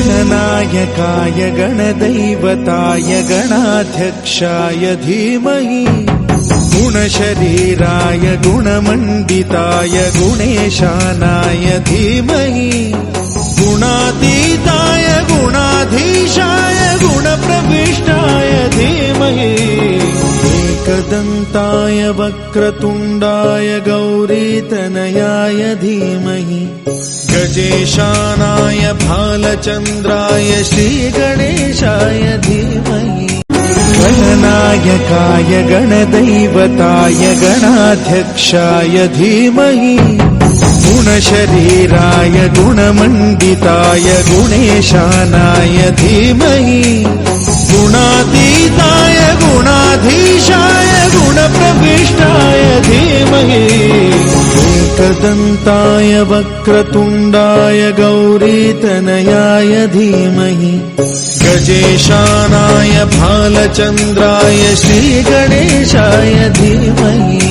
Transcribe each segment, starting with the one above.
गणनायकाय गणदैवताय गणाध्यक्षाय धीमहि गुणशरीराय गुणमण्डिताय गुणेशानाय धीमहि गुणातीताय गुणाधीशाय गुणप्रविष्टाय धीमहि एकदन्ताय वक्रतुण्डाय गौरीतनयाय धीमहि गजेशानाय भालचन्द्राय श्रीगणेशाय धीमहि गणनायकाय गणदैवताय गणाध्यक्षाय धीमहि गुणशरीराय गुणमण्डिताय गुणेशानाय धीमहि गुणातीताय गुणाधीशाय गुणप्रविष्टाय धीमहि एकदन्ताय वक्रतुण्डाय गौरीतनयाय धीमहि गजेशानाय भालचन्द्राय श्रीगणेशाय धीमहि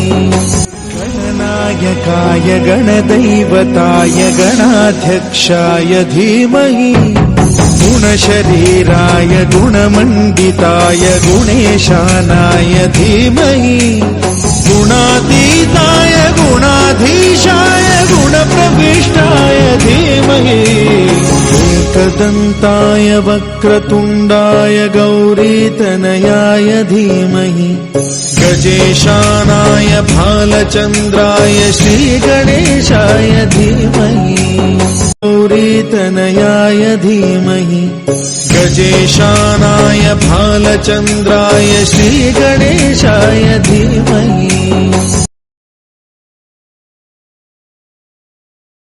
गणनायकाय गणदैवताय गणाध्यक्षाय धीमहि गुणशरीराय गुणमण्डिताय गुणेशानाय धीमहि गुणातीताय गुणाधीशाय गुणप्रविष्टाय धीमहि एकदन्ताय वक्रतुण्डाय गौरीतनयाय धीमहि गजेशानाय भालचन्द्राय श्रीगणेशाय धीमहि गौरीतनयाय धीमहि गजेशानाय भालचन्द्राय श्रीगणेशाय धीमहि।